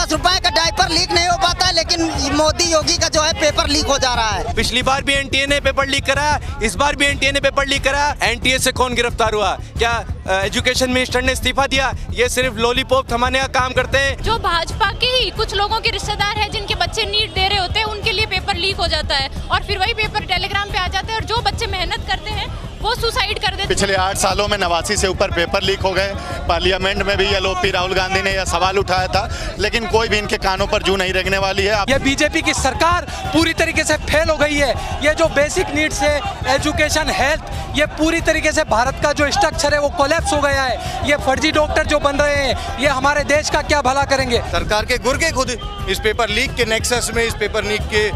₹10 का diaper leak नहीं हो पाता, लेकिन मोदी योगी का जो है पेपर लीक हो जा रहा है। पिछली बार भी एनटीए ने पेपर लीक करा, इस बार भी एनटीए ने पेपर लीक करा। एनटीए से कौन गिरफ्तार हुआ? क्या एजुकेशन मिनिस्टर ने इस्तीफा दिया? ये सिर्फ लॉलीपॉप थमाने का काम करते हैं। जो भाजपा के ही कुछ लोगों के रिश्तेदार हैं जिनके बच्चे नीट दे रहे होते हैं, उनके लिए पेपर लीक हो जाता है और फिर वही पेपर टेलीग्राम पे आ जाते हैं और जो बच्चे मेहनत करते हैं वो सुसाइड कर देते हैं। पिछले 8 सालों में 89 से ऊपर पेपर लीक हो गए। पार्लियामेंट में भी एलओपी राहुल गांधी ने यह सवाल उठाया था, लेकिन कोई भी इनके कानों पर जू नहीं लगने वाली है। ये बीजेपी की सरकार पूरी तरीके से फेल हो गई है। ये जो बेसिक नीड्स है, एजुकेशन, हेल्थ, ये पूरी तरीके से भारत का जो स्ट्रक्चर है वो कोलैप्स हो गया है। ये फर्जी डॉक्टर जो बन रहे हैं, ये हमारे देश का क्या भला करेंगे? सरकार के गुर्गे खुद इस पेपर लीक के नेक्सस में, इस पेपर लीक के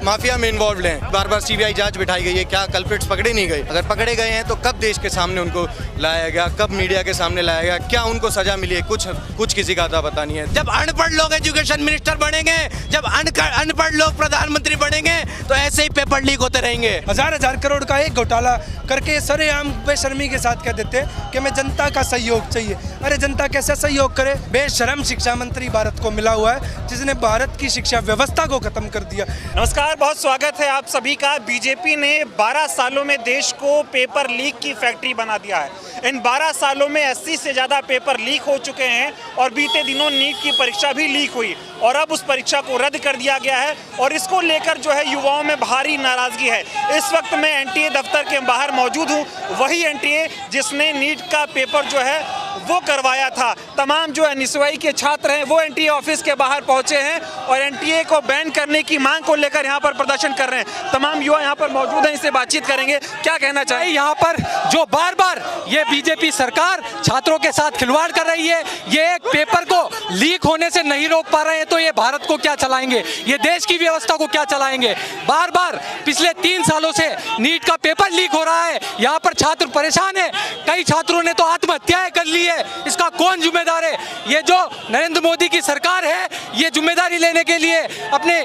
माफिया में इन्वॉल्व हैं। बार बार सीबीआई जांच बिठाई गई है, क्या कल्प्रिट्स पकड़े नहीं गए? अगर पकड़े गए हैं तो कब देश के सामने उनको लाया गया, कब मीडिया के सामने लाया गया, क्या उनको सजा मिली है? कुछ किसी का पता नहीं है। जब अनपढ़ लोग एजुकेशन मिनिस्टर बनेंगे, जब अनपढ़ लोग प्रधानमंत्री बनेंगे, तो ऐसे ही पेपर लीक होते रहेंगे। हजार करोड़ का एक घोटाला करके सरेआम बेशर्मी के साथ कह देते हैं कि हमें जनता का सहयोग चाहिए। अरे जनता कैसे सहयोग करे? बेशर्म शिक्षा मंत्री भारत को मिला हुआ है, जिसने भारत की शिक्षा व्यवस्था को खत्म कर दिया। नमस्कार, बहुत स्वागत है आप सभी का। बीजेपी ने 12 सालों में देश को पेपर लीक की फैक्ट्री बना दिया है। इन 12 सालों में 80 से ज़्यादा पेपर लीक हो चुके हैं और बीते दिनों नीट की परीक्षा भी लीक हुई और अब उस परीक्षा को रद्द कर दिया गया है और इसको लेकर जो है युवाओं में भारी नाराजगी है। इस वक्त मैं एनटीए दफ्तर के बाहर मौजूद हूँ, वही एनटीए जिसने नीट का पेपर जो है वो करवाया था। तमाम जो एनएसयूआई के छात्र हैं वो एनटीए ऑफिस के बाहर पहुंचे हैं और एनटीए को बैन करने की मांग को लेकर यहाँ पर प्रदर्शन कर रहे हैं। तमाम युवा यहाँ पर मौजूद हैं, इनसे बातचीत करेंगे। क्या कहना चाहिए? यहाँ पर जो बार बार ये बीजेपी सरकार छात्रों के साथ खिलवाड़ कर रही है, ये एक पेपर को लीक होने से नहीं रोक पा रहे हैं तो ये भारत को क्या चलाएंगे? ये देश की व्यवस्था को क्या चलाएंगे? बार बार पिछले 3 सालों से नीट का पेपर लीक हो रहा है, यहाँ पर छात्र परेशान है। कई छात्रों ने तो आत्महत्याएं कर ली है। इसका कौन जिम्मेदार है? ये जो नरेंद्र मोदी की सरकार है, ये जिम्मेदारी लेने के लिए अपने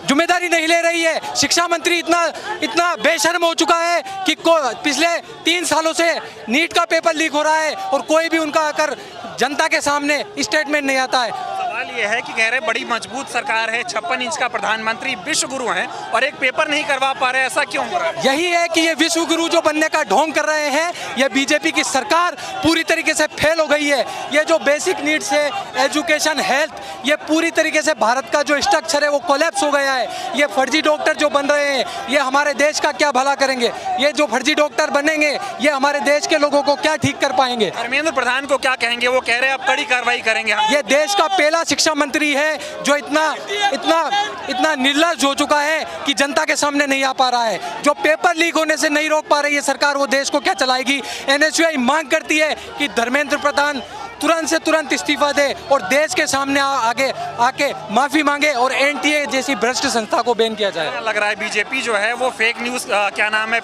जिम्मेदारी नहीं ले रही है। शिक्षा मंत्री इतना बेशर्म हो चुका है कि पिछले 3 सालों से नीट का पेपर लीक हो रहा है और कोई भी उनका आकर जनता के सामने स्टेटमेंट नहीं आता है। सवाल ये है कि कह रहे बड़ी मजबूत सरकार है, 56 इंच का प्रधानमंत्री, विश्व गुरु हैं और एक पेपर नहीं करवा पा रहे, ऐसा क्यों हो रहा है? यही है कि ये विश्व गुरु जो बनने का ढोंग कर रहे हैं। ये बीजेपी की सरकार पूरी तरीके से फेल हो गई है। ये जो बेसिक नीड्स है, एजुकेशन, हेल्थ, ये पूरी तरीके से भारत का जो स्ट्रक्चर है वो कोलैप्स हो गया है। ये फर्जी डॉक्टर जो बन रहे हैं, ये हमारे देश का क्या भला करेंगे? ये जो फर्जी डॉक्टर बनेंगे, ये हमारे देश के लोगों को क्या ठीक कर पाएंगे? धर्मेंद्र प्रधान को क्या कहेंगे? वो कह रहे हैं अब कड़ी कार्रवाई करेंगे। ये देश का पहला शिक्षा मंत्री है जो इतना निर्लज्ज हो चुका है कि जनता के सामने नहीं आ पा रहा है। जो पेपर लीक होने से नहीं रोक पा रही है सरकार, वो देश को क्या चलाएगी? एनएसयूआई मांग करती है कि धर्मेंद्र प्रधान तुरंत से तुरंत इस्तीफा दे और देश के सामने आगे आके माफी मांगे और एनटीए जैसी भ्रष्ट संस्था को बैन किया जाए। लग रहा है बीजेपी जो है वो फेक न्यूज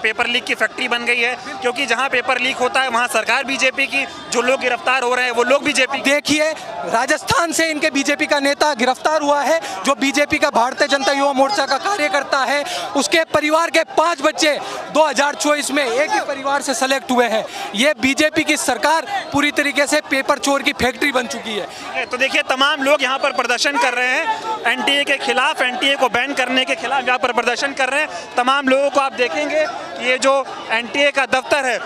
पेपर लीक की फैक्ट्री बन गई है, क्योंकि जहां पेपर लीक होता है वहां सरकार बीजेपी की, जो लोग गिरफ्तार हो रहे हैं वो लोग बीजेपी। देखिए, राजस्थान से इनके बीजेपी का नेता गिरफ्तार हुआ है, जो बीजेपी का भारतीय जनता युवा मोर्चा का कार्यकर्ता है। उसके परिवार के 5 बच्चे 2024 में एक ही परिवार से सेलेक्ट हुए हैं। ये बीजेपी की सरकार पूरी तरीके से पेपर चोर की फैक्ट्री बन चुकी है। तो देखिए, तमाम लोग यहाँ पर प्रदर्शन कर रहे हैं एनटीए के खिलाफ, एनटीए को बैन करने के खिलाफ यहाँ पर प्रदर्शन कर रहे हैं। तमाम लोगों को आप देखेंगे कि ये जो एनटीए का दफ्तर है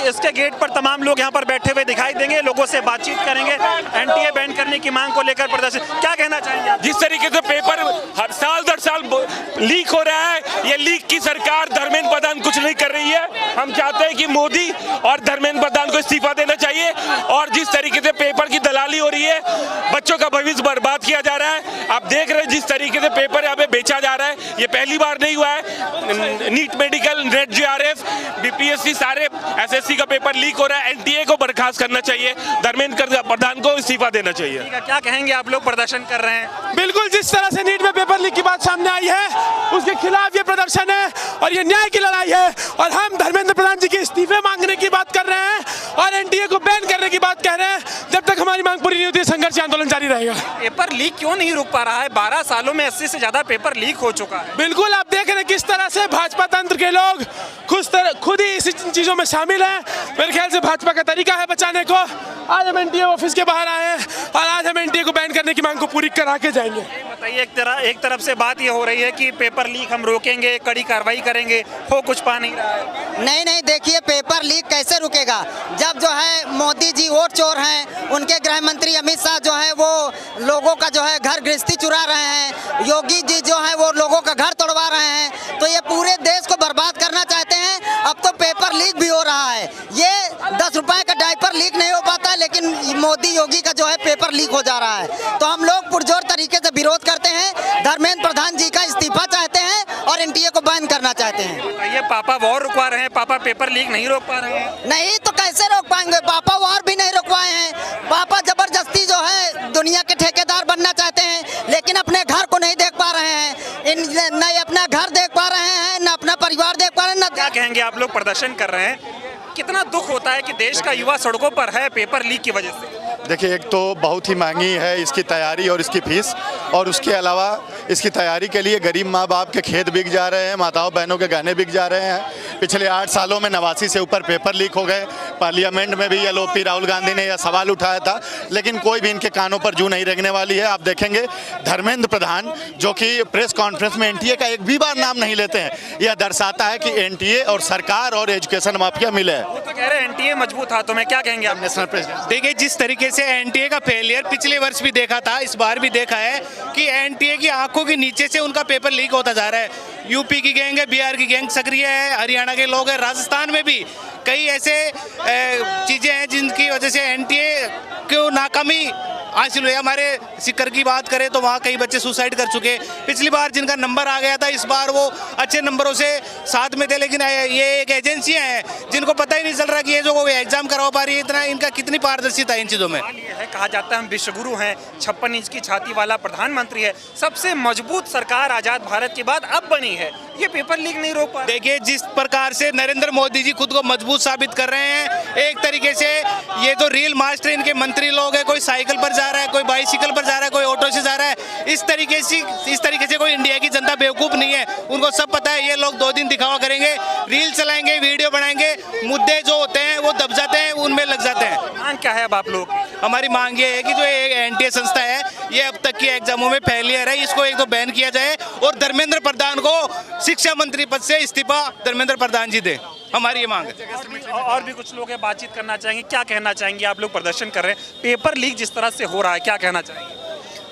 इसके गेट पर तमाम लोग यहाँ पर बैठे हुए दिखाई देंगे, लोगों से बातचीत करेंगे। एनटीए बैन करने की मांग को लेकर प्रदर्शन, क्या कहना चाहेंगे आप? जिस तरीके से पेपर हर साल दर साल लीक हो रहा है, ये लीक की सरकार धर्मेंद्र प्रधान कुछ नहीं कर रही है। हम चाहते हैं कि मोदी और धर्मेंद्र प्रधान को इस्तीफा देना चाहिए। और जिस तरीके से पेपर की दलाली हो रही है, बच्चों का भविष्य बर्बाद किया जा रहा है। आप देख रहे हैं जिस तरीके से पेपर यहाँ पे बेचा जा रहा है, ये पहली बार नहीं हुआ है। NEET medical, NET JRF, BPSC, सारे एसएससी का पेपर लीक हो रहा है। एनटीए को बर्खास्त करना चाहिए, धर्मेंद्र प्रधान को इस्तीफा देना चाहिए। क्या कहेंगे आप? लोग प्रदर्शन कर रहे हैं। बिल्कुल, जिस तरह से नीट में पेपर लीक की बात सामने आई है, उसके खिलाफ ये प्रदर्शन है और ये न्याय की लड़ाई है। और हम धर्मेंद्र प्रधान जी के इस्तीफे मांगने की बात कर रहे हैं और एनडीए को बैन करने की बात कह रहे हैं। जब तक हमारी मांग पूरी नहीं होती, संघर्ष आंदोलन जारी रहेगा। पेपर लीक क्यों नहीं रुक पा रहा है? 12 सालों में 80 से ज्यादा पेपर लीक हो चुका है। बिल्कुल, आप देख रहे हैं किस तरह से भाजपा तंत्र के लोग खुद ही इस चीजों में शामिल हैं। मेरे ख्याल से भाजपा का तरीका है बचाने को। आज हम एनडीए ऑफिस के बाहर आए हैं और आज हम एनडीए को बैन करने की मांग को पूरी करा के जाएंगे। बताइए, एक तरफ से बात ये हो रही है कि पेपर लीक हम रोकेंगे, कड़ी कार्रवाई करेंगे, हो कुछ पा नहीं रहा है। नहीं, देखिए पेपर लीक कैसे रुकेगा जब जो है मोदी जी वोट चोर हैं। उनके गृह मंत्री अमित शाह जो है वो लोगों का जो है घर गृहस्थी चुरा रहे हैं। योगी जी जो है वो लोगों का घर तोड़वा रहे हैं। तो ये पूरे देश को बर्बाद करना चाहते हैं। अब तो पेपर लीक भी हो रहा है। ये 10 रुपए का डायपर लीक नहीं हो पाता, लेकिन मोदी योगी का जो है पेपर लीक हो जा रहा है। तो हम लोग पुरजोर तरीके से विरोध करते हैं। धर्मेंद्र प्रधान जी का इस्तीफा चाहते हैं और एनडीए को बैन करना चाहते हैं। ये पापा वॉर रुकवा रहे हैं, पापा पेपर लीक नहीं रोक पा रहे हैं। नहीं तो कैसे रोक पाएंगे? पापा वॉर भी नहीं रुकवाए हैं। पापा जबरदस्ती जो है दुनिया के ठेकेदार बनना चाहते हैं, लेकिन अपने घर को नहीं देख पा रहे हैं। न अपना घर देख पा रहे हैं, न अपना परिवार देख पा रहे हैं। क्या कहेंगे? आप लोग प्रदर्शन कर रहे हैं, कितना दुख होता है कि देश का युवा सड़कों पर है पेपर लीक की वजह से। देखिए, एक तो बहुत ही महंगी है इसकी तैयारी और इसकी फीस, और उसके अलावा इसकी तैयारी के लिए गरीब माँ बाप के खेत बिक जा रहे हैं, माताओं बहनों के गहने बिक जा रहे हैं। पिछले 8 सालों में 89 से ऊपर पेपर लीक हो गए। पार्लियामेंट में भी एलओपी राहुल गांधी ने यह सवाल उठाया था, लेकिन कोई भी इनके कानों पर जू नहीं रेंगने वाली है। आप देखेंगे धर्मेंद्र प्रधान जो कि प्रेस कॉन्फ्रेंस में एनटीए का एक भी बार नाम नहीं लेते हैं। यह दर्शाता है कि एनटीए और सरकार और एजुकेशन माफिया मिले हैं। वो तो कह रहे हैं एनटीए मजबूत हाथों में, क्या कहेंगे आप? नेशनल प्रेसिडेंट देखिए, जिस तरीके से एनटीए का फेलियर पिछले वर्ष भी देखा था, इस बार भी देखा है कि एनटीए की आंखों के नीचे से उनका पेपर लीक होता जा रहा है। यूपी की गैंग है, बिहार की गैंग सक्रिय है, हरियाणा के लोग हैं, राजस्थान में भी कई ऐसे चीजें हैं जिनकी वजह से एनटीए को नाकामी हासिल हुई। हमारे सिक्कर की बात करें तो वहाँ कई बच्चे सुसाइड कर चुके। पिछली बार जिनका नंबर आ गया था, इस बार वो अच्छे नंबरों से साथ में थे, लेकिन ये एक एजेंसियां हैं जिनको पता ही नहीं चल रहा कि ये जो एग्जाम करवा पा रही है, इतना इनका कितनी पारदर्शिता है इन चीज़ों में। है, कहा जाता है हम विश्वगुरु हैं, 56 इंच की छाती वाला प्रधानमंत्री है, सबसे मजबूत सरकार आजाद भारत के बाद अब बनी है, ये पेपर लीक नहीं रोक पा। देखिए, जिस प्रकार से नरेंद्र मोदी जी खुद को मजबूत साबित कर रहे हैं, एक तरीके से ये जो रील मास्टर इनके मंत्री लोग हैं, कोई साइकिल पर जा रहा है, कोई बाइसिकल पर जा रहा है, कोई ऑटो से जा रहा है। इस तरीके से कोई इंडिया की जनता बेवकूफ नहीं है। उनको सब पता है ये लोग 2 दिन दिखावा करेंगे, रील चलाएंगे, वीडियो बनाएंगे, मुद्दे जो होते हैं वो दब जाते हैं, उनमें लग जाते हैं। मांग क्या है अब आप लोग? हमारी मांग ये है कि जो एनटीए संस्था है, ये अब तक की एग्जामों में फेलियर है, इसको एक तो बैन किया जाए और धर्मेंद्र प्रधान को शिक्षा मंत्री पद से इस्तीफा धर्मेंद्र प्रधान जी दे। हमारी ये मांग है। और भी कुछ लोग हैं, बातचीत करना चाहेंगे, क्या कहना चाहेंगे? आप लोग प्रदर्शन कर रहे हैं, पेपर लीक जिस तरह से हो रहा है, क्या कहना चाहेंगे?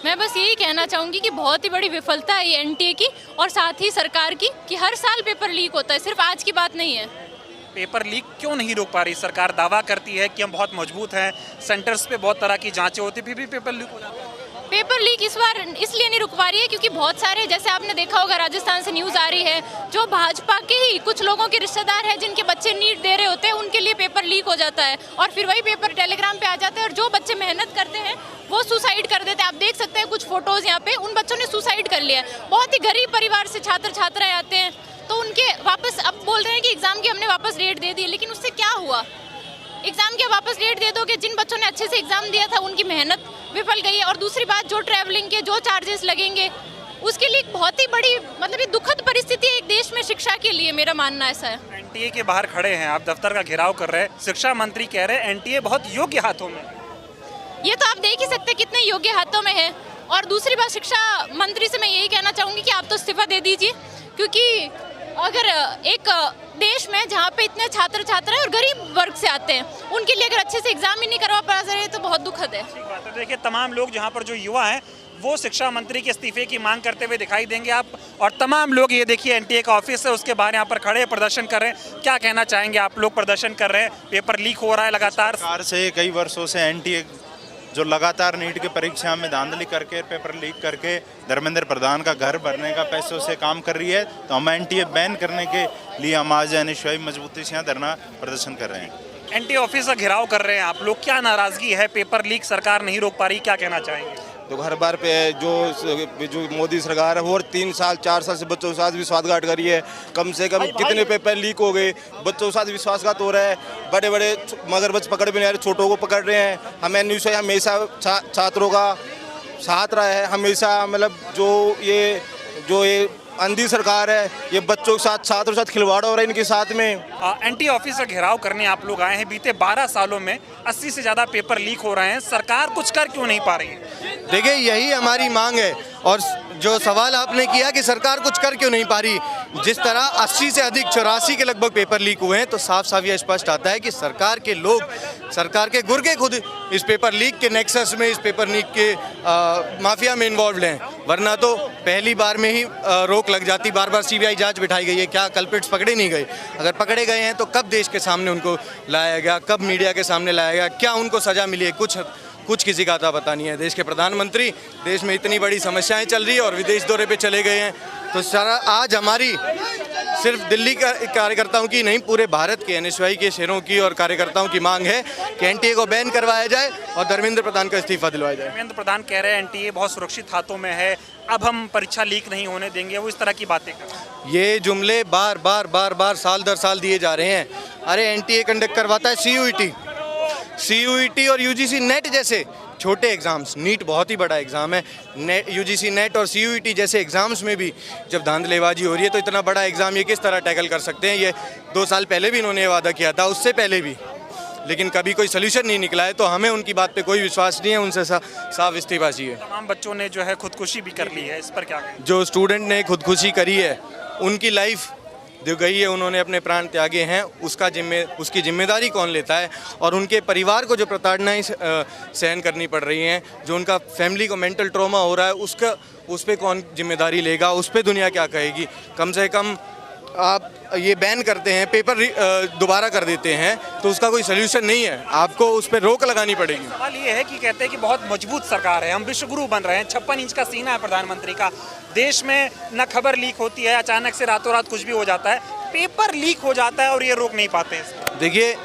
मैं बस यही कहना चाहूँगी कि बहुत ही बड़ी विफलता है ये एनटीए की और साथ ही सरकार की कि हर साल पेपर लीक होता है, सिर्फ आज की बात नहीं है। पेपर लीक क्यों नहीं रोक पा रही सरकार? दावा करती है कि हम बहुत मजबूत हैं, सेंटर्स पे बहुत तरह की जांचें होती, फिर भी पेपर लीक हो जाता है। पेपर लीक इस बार इसलिए नहीं रुक पा रही है क्योंकि बहुत सारे, जैसे आपने देखा होगा राजस्थान से न्यूज़ आ रही है, जो भाजपा के ही कुछ लोगों के रिश्तेदार हैं जिनके बच्चे नीट दे रहे होते हैं, उनके लिए पेपर लीक हो जाता है और फिर वही पेपर टेलीग्राम पे आ जाता है और जो बच्चे मेहनत करते हैं वो सुसाइड कर देते हैं। आप देख सकते हैं कुछ फोटोज़ यहाँ पे, उन बच्चों ने सुसाइड कर लिया है। बहुत ही गरीब परिवार से छात्र छात्राएँ आते हैं, तो उनके वापस अब बोल रहे हैं कि एग्ज़ाम की हमने वापस डेट दे दी, लेकिन उससे क्या हुआ? एग्जाम के वापस डेट दे दोगे, जिन बच्चों ने अच्छे से एग्जाम दिया था उनकी मेहनत विफल गई है। और दूसरी बात, जो ट्रैवलिंग के जो चार्जेस लगेंगे उसके लिए बहुत ही बड़ी, मतलब ये दुखद परिस्थिति है एक देश में शिक्षा के लिए, मेरा मानना ऐसा है। एनटीए के बाहर खड़े हैं आप, दफ्तर का घेराव कर रहे हैं, शिक्षा मंत्री कह रहे हैं एनटीए बहुत योग्य हाथों में। ये तो आप देख ही सकते हैं कितने योग्य हाथों में है। और दूसरी बात, शिक्षा मंत्री से मैं यही कहना चाहूँगी कि आप तो इस्तीफा दे दीजिए, क्योंकि अगर एक देश में जहाँ पे इतने छात्र छात्राएं और गरीब वर्ग से आते हैं, उनके लिए अगर अच्छे से एग्जाम ही नहीं करवा पा रहे तो बहुत दुखद है। ठीक बात है। देखिए, तमाम लोग जहाँ पर जो युवा हैं वो शिक्षा मंत्री के इस्तीफे की मांग करते हुए दिखाई देंगे आप, और तमाम लोग, ये देखिए एनटीए का ऑफिस है, उसके बाहर यहाँ पर खड़े प्रदर्शन कर रहे हैं। क्या कहना चाहेंगे? आप लोग प्रदर्शन कर रहे हैं, पेपर लीक हो रहा है लगातार। सरकार से कई वर्षों से एनटीए जो लगातार नीट की परीक्षा में धांधली करके, पेपर लीक करके धर्मेंद्र प्रधान का घर भरने का पैसों से काम कर रही है, तो हम एनटीए बैन करने के लिए हम आज अनिश्चय मजबूती से यहाँ धरना प्रदर्शन कर रहे हैं। एनटीए ऑफिस का घेराव कर रहे हैं आप लोग, क्या नाराजगी है? पेपर लीक सरकार नहीं रोक पा रही, क्या कहना चाहेंगे? तो हर बार पे जो मोदी सरकार है वो 3 साल 4 साल से बच्चों के साथ विश्वासघात करी है। कम से कम कितने पेपर लीक हो गए, बच्चों के साथ विश्वासघात हो रहा है। बड़े बड़े मगरमच्छ पकड़ में नहीं आ रहे, छोटों को पकड़ रहे हैं। हमें न्यूज़ हमेशा छात्रों का साथ रहा है हमेशा। मतलब जो ये अंधी सरकार है, ये बच्चों के साथ छात्रों के साथ खिलवाड़ हो रहा है इनके साथ में। एंटी ऑफिस का घेराव करने आप लोग आए हैं। बीते 12 सालों में 80 से ज़्यादा पेपर लीक हो रहे हैं, सरकार कुछ कर क्यों नहीं पा रही है? देखिए, यही हमारी मांग है। और जो सवाल आपने किया कि सरकार कुछ कर क्यों नहीं पा रही, जिस तरह 80 से अधिक 84 के लगभग पेपर लीक हुए हैं, तो साफ साफ यह स्पष्ट आता है कि सरकार के लोग, सरकार के गुर्गे खुद इस पेपर लीक के नेक्सस में, इस पेपर लीक के माफिया में इन्वॉल्व हैं। वरना तो पहली बार में ही रोक लग जाती। बार बार सीबीआई जांच बिठाई गई है, क्या कल्प्रिट्स पकड़े नहीं गए? अगर पकड़े गए हैं तो कब देश के सामने उनको लाया गया, कब मीडिया के सामने लाया गया, क्या उनको सज़ा मिली है? कुछ किसी का आता पता नहीं है। देश के प्रधानमंत्री, देश में इतनी बड़ी समस्याएं चल रही है और विदेश दौरे पे चले गए हैं। तो सारा आज हमारी सिर्फ दिल्ली का कार्यकर्ताओं की नहीं, पूरे भारत के NSY के शेरों की और कार्यकर्ताओं की मांग है कि NTA को बैन करवाया जाए और धर्मेंद्र प्रधान का इस्तीफा दिलवाया जाए। धर्मेंद्र प्रधान कह रहे हैं NTA बहुत सुरक्षित हाथों में है, अब हम परीक्षा लीक नहीं होने देंगे, वो इस तरह की बातें कर रहे हैं। ये जुमले बार बार साल दर साल दिए जा रहे हैं। अरे NTA कंडक्ट करवाता है CUET और UGC नेट जैसे छोटे एग्ज़ाम्स। नीट बहुत ही बड़ा एग्ज़ाम है। UGC नेट और CUET जैसे एग्ज़ाम्स में भी जब धांधलेबाजी हो रही है, तो इतना बड़ा एग्ज़ाम ये किस तरह टैकल कर सकते हैं? ये 2 साल पहले भी इन्होंने वादा किया था, उससे पहले भी, लेकिन कभी कोई सोल्यूशन नहीं निकला है। तो हमें उनकी बात पे कोई विश्वास नहीं है, उनसे साफ इस्तीफा चाहिए। तमाम बच्चों ने जो है खुदकुशी भी कर ली है, इस पर क्या कहें? जो स्टूडेंट ने खुदकुशी करी है, उनकी लाइफ जो गई है, उन्होंने अपने प्राण त्यागे हैं, उसकी जिम्मेदारी कौन लेता है? और उनके परिवार को जो प्रताड़नाएं सहन करनी पड़ रही हैं, जो उनका फैमिली को मेंटल ट्रॉमा हो रहा है, उस पर कौन जिम्मेदारी लेगा? उस पर दुनिया क्या कहेगी? कम से कम आप ये बैन करते हैं, पेपर दोबारा कर देते हैं, तो उसका कोई सलूशन नहीं है। आपको उस पर रोक लगानी पड़ेगी। सवाल ये है कि कहते हैं कि बहुत मजबूत सरकार है, हम विश्वगुरु बन रहे हैं, 56 इंच का सीना है प्रधानमंत्री का, देश में न खबर लीक होती है, अचानक से रातों रात कुछ भी हो जाता है, पेपर लीक हो जाता है और ये रोक नहीं पाते हैं। देखिए,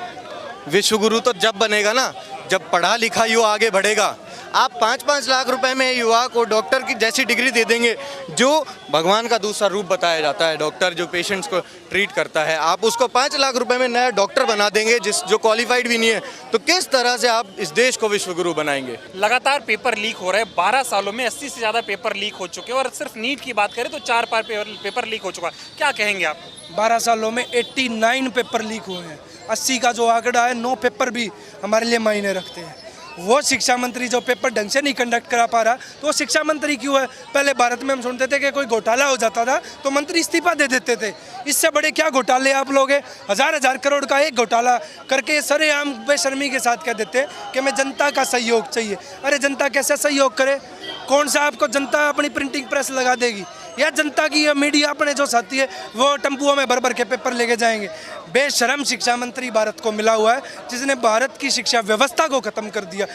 विश्वगुरु तो जब बनेगा ना, जब पढ़ा लिखा युवा आगे बढ़ेगा। आप 5-5 लाख रुपए में युवा को डॉक्टर की जैसी डिग्री दे देंगे, जो भगवान का दूसरा रूप बताया जाता है, डॉक्टर जो पेशेंट्स को ट्रीट करता है, आप उसको 5 लाख रुपए में नया डॉक्टर बना देंगे जो क्वालिफाइड भी नहीं है, तो किस तरह से आप इस देश को विश्वगुरु बनाएंगे? लगातार पेपर लीक हो रहे हैं। 12 सालों में 80 से ज़्यादा पेपर लीक हो चुके हैं और सिर्फ नीट की बात करें तो 4 बार पेपर लीक हो चुका है। क्या कहेंगे आप? 12 सालों में 89 पेपर लीक हुए हैं। 80 का जो आंकड़ा है, 9 पेपर भी हमारे लिए मायने रखते हैं। वो शिक्षा मंत्री जो पेपर ढंग से नहीं कंडक्ट करा पा रहा, तो वो शिक्षा मंत्री क्यों है? पहले भारत में हम सुनते थे कि कोई घोटाला हो जाता था तो मंत्री इस्तीफा दे देते थे। इससे बड़े क्या घोटाले आप लोग हैं? 1000 करोड़ का एक घोटाला करके सरेआम बेशर्मी के साथ कह देते हैं कि मैं जनता का सहयोग चाहिए। अरे जनता कैसे सहयोग करे? कौन सा आपको जनता अपनी प्रिंटिंग प्रेस लगा देगी, या जनता की या मीडिया अपने जो साथी है वो टम्पुओं में भर भर के पेपर लेके जाएंगे? बेशरम शिक्षा मंत्री भारत को मिला हुआ है, जिसने भारत की शिक्षा व्यवस्था को ख़त्म कर दिया।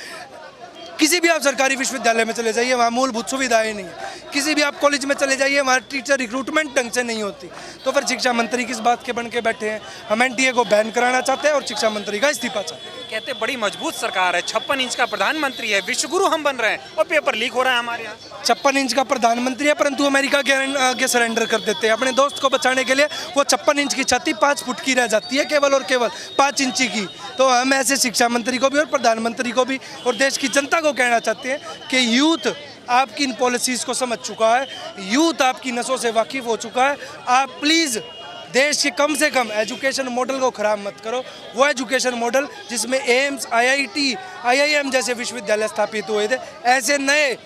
किसी भी आप सरकारी विश्वविद्यालय में चले जाइए, वहाँ मूलभूत सुविधाएं नहीं है। किसी भी आप कॉलेज में चले जाइए, वहाँ टीचर रिक्रूटमेंट ढंग से नहीं होती। तो फिर शिक्षा मंत्री किस बात के बन के बैठे हैं? हम NTA को बैन कराना चाहते हैं और शिक्षा मंत्री का इस्तीफा चाहते हैं। कहते बड़ी मजबूत सरकार है, 56 इंच का प्रधानमंत्री है, विश्वगुरु हम बन रहे हैं और पेपर लीक हो रहा है हमारे यहाँ। 56 इंच का प्रधानमंत्री है, परंतु अमेरिका के आगे सरेंडर कर देते हैं। अपने दोस्त को बचाने के लिए वो 56 इंच की छाती 5 फुट की रह जाती है, केवल और केवल 5 इंची की। तो हम ऐसे शिक्षा मंत्री को भी और प्रधानमंत्री को भी और देश की जनता को कहना चाहते हैं कि यूथ आपकी इन पॉलिसीज़ को समझ चुका है, यूथ आपकी नसों से वाकिफ़ हो चुका है। आप प्लीज़ देश के कम से कम एजुकेशन मॉडल को ख़राब मत करो। वो एजुकेशन मॉडल जिसमें एम्स, IIT, IIM जैसे विश्वविद्यालय स्थापित हुए थे, ऐसे नए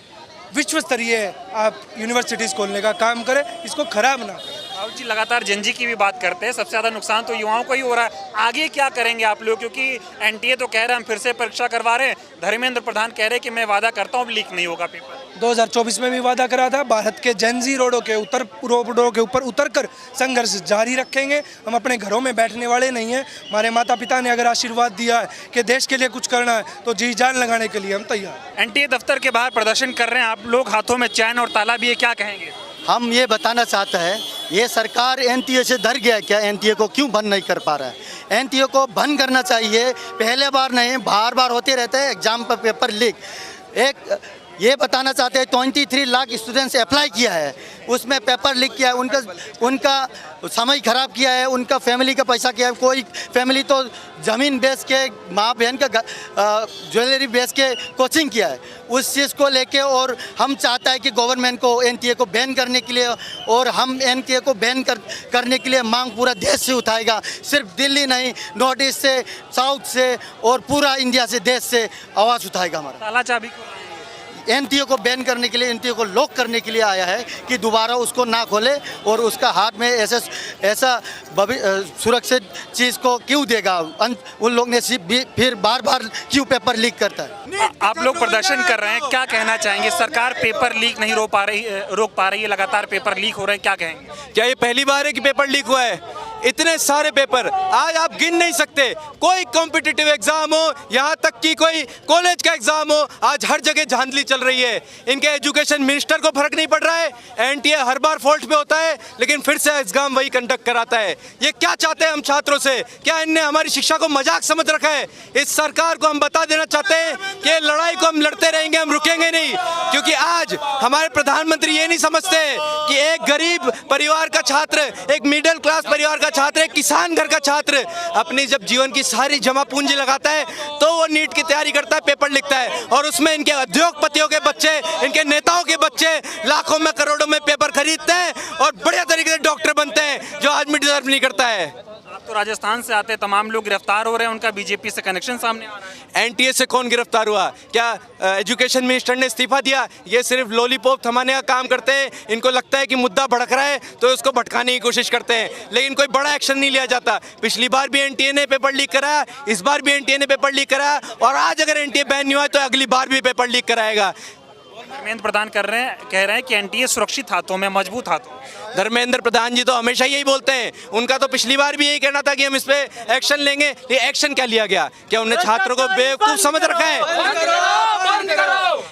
विश्व स्तरीय आप यूनिवर्सिटीज़ खोलने का काम करें, इसको ख़राब ना करें। राहुल जी, लगातार जनजी की भी बात करते हैं, सबसे ज़्यादा नुकसान तो युवाओं को ही हो रहा है। आगे क्या करेंगे आप लोग? क्योंकि NTA तो कह रहे हैं हम फिर से परीक्षा करवा रहे हैं, धर्मेंद्र प्रधान कह रहे हैं कि मैं वादा करता हूँ अब लीक नहीं होगा पेपर। 2024 में भी वादा करा था। भारत के जेनजी रोडों के ऊपर उतरकर संघर्ष जारी रखेंगे। हम अपने घरों में बैठने वाले नहीं हैं। हमारे माता पिता ने अगर आशीर्वाद दिया है कि देश के लिए कुछ करना है, तो जी जान लगाने के लिए हम तैयार। NTA दफ्तर के बाहर प्रदर्शन कर रहे हैं आप लोग, हाथों में चैन और ताला भी है, क्या कहेंगे? हम ये बताना चाहते हैं, ये सरकार NTA से डर गया क्या? NTA को क्यों बंद नहीं कर पा रहा है? NTA को बंद करना चाहिए। पहले बार नहीं, बार बार होते रहते हैं एग्जाम पर पेपर लीक। एक ये बताना चाहते हैं 23 लाख स्टूडेंट्स अप्लाई किया है, उसमें पेपर लीक किया है, उनका समय खराब किया है, उनका फैमिली का पैसा किया है। कोई फैमिली तो ज़मीन बेच के, माँ बहन का ज्वेलरी बेच के कोचिंग किया है। उस चीज़ को लेके और हम चाहता है कि गवर्नमेंट को एनटीए को बैन करने के लिए, और हम एनटीए को बैन करने के लिए मांग पूरा देश से उठाएगा, सिर्फ दिल्ली नहीं, नॉर्थ ईस्ट से, साउथ से और पूरा इंडिया से, देश से आवाज़ उठाएगा हमारा। ताला चाबी एनटीए को बैन करने के लिए, एनटीए को लॉक करने के लिए आया है कि दोबारा उसको ना खोले, और उसका हाथ में ऐसा सुरक्षित चीज़ को क्यों देगा। उन लोग ने फिर बार बार क्यों पेपर लीक करता है। आप लोग प्रदर्शन कर रहे हैं, क्या कहना चाहेंगे? सरकार पेपर लीक नहीं रोक पा रही है, लगातार पेपर लीक हो रहे हैं, क्या कहेंगे? क्या ये पहली बार है कि पेपर लीक हुआ है? इतने सारे पेपर आज आप गिन नहीं सकते। कोई कॉम्पिटिटिव एग्जाम हो, यहाँ तक कि कोई कॉलेज का एग्जाम हो, आज हर जगह धांधली चल रही है। इनके एजुकेशन मिनिस्टर को फर्क नहीं पड़ रहा है, एनटीए हर बार फॉल्ट पे होता है, लेकिन फिर से एग्जाम वही कंडक्ट कराता है। ये क्या चाहते हैं हम छात्रों से? क्या इनने हमारी शिक्षा को मजाक समझ रखा है? इस सरकार को हम बता देना चाहते हैं कि लड़ाई को हम लड़ते रहेंगे, हम रुकेंगे नहीं, क्योंकि आज हमारे प्रधानमंत्री ये नहीं समझते कि एक गरीब परिवार का छात्र, एक मिडिल क्लास परिवार का छात्र, एक किसान घर का छात्र अपनी जब जीवन की सारी जमा पूंजी लगाता है तो वो नीट की तैयारी करता है, पेपर लिखता है, और उसमें इनके उद्योगपतियों के बच्चे, इनके नेताओं के बच्चे लाखों में, करोड़ों में पेपर खरीदते हैं और बढ़िया तरीके से डॉक्टर बनते हैं, जो आदमी डिजर्व नहीं करता है। आप तो राजस्थान से आते, तमाम लोग गिरफ्तार हो रहे हैं, उनका बीजेपी से कनेक्शन सामने आ रहा है। एनटीए से कौन गिरफ्तार हुआ? क्या एजुकेशन मिनिस्टर ने इस्तीफा दिया? ये सिर्फ लॉलीपॉप थमाने का काम करते हैं। इनको लगता है कि मुद्दा भड़क रहा है तो उसको भटकाने की कोशिश करते हैं, लेकिन कोई बड़ा एक्शन नहीं लिया जाता। पिछली बार भी एनटीए ने पेपर लीक कराया, इस बार भी एनटीए ने पेपर लीक कराया, और आज अगर एनटीए बैन नहीं हुआ तो अगली बार भी पेपर लीक कराएगा। धर्मेंद्र प्रधान कह रहे हैं कि एनटीए सुरक्षित हाथों में, मजबूत हाथों। धर्मेंद्र प्रधान जी तो हमेशा यही बोलते हैं, उनका तो पिछली बार भी यही कहना था कि हम इस पे एक्शन लेंगे। ये एक्शन क्या लिया गया? क्या उन्हें छात्रों को बेवकूफ समझ रखा है?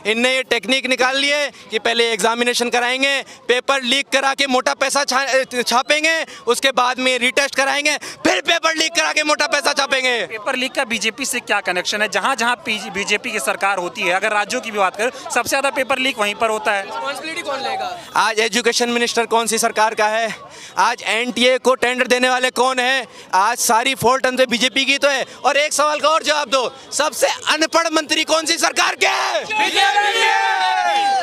इनने ये टेक्निक निकाल ली है कि पहले एग्जामिनेशन कराएंगे, पेपर लीक करा के मोटा पैसा छापेंगे, उसके बाद में रिटेस्ट कराएंगे, फिर पेपर लीक करा के मोटा पैसा छापेंगे। पेपर लीक का बीजेपी से क्या कनेक्शन है? जहां जहां बीजेपी की सरकार होती है, अगर राज्यों की भी बात करें, सबसे ज्यादा पेपर लीक वहीं पर होता है। रिस्पांसिबिलिटी कौन लेगा? आज एजुकेशन मिनिस्टर कौन सी सरकार का है? आज एनटीए को टेंडर देने वाले कौन है? आज सारी फॉल्ट अंत बीजेपी की तो है। और एक सवाल का और जवाब दो, सबसे अनपढ़ मंत्री कौन सी सरकार के है?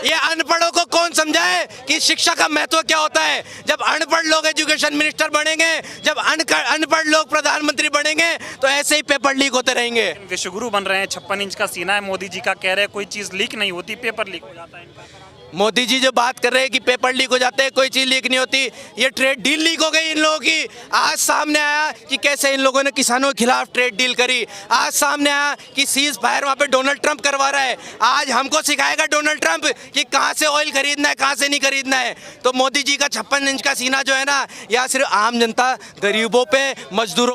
ये अनपढ़ों को कौन समझाए कि शिक्षा का महत्व क्या होता है? जब अनपढ़ लोग एजुकेशन मिनिस्टर बनेंगे, जब अनपढ़ लोग प्रधानमंत्री बनेंगे, तो ऐसे ही पेपर लीक होते रहेंगे। विश्वगुरु बन रहे हैं, 56 इंच का सीना है मोदी जी का, कह रहे हैं कोई चीज लीक नहीं होती, पेपर लीक हो जाता है इनका। मोदी जी जो बात कर रहे हैं कि पेपर लीक हो जाते हैं, कोई चीज लीक नहीं होती, ये ट्रेड डील लीक हो गई इन लोगों की। आज सामने आया कि कैसे इन लोगों ने किसानों के खिलाफ ट्रेड डील करी। आज सामने आया कि सीज फायर वहां पे डोनाल्ड ट्रंप करवा रहा है। आज हमको सिखाएगा डोनाल्ड ट्रंप कि कहां से ऑयल खरीदना है, कहां से नहीं खरीदना है। तो मोदी जी का 56 इंच का सीना जो है ना, या सिर्फ आम जनता, गरीबों पे, मजदूरों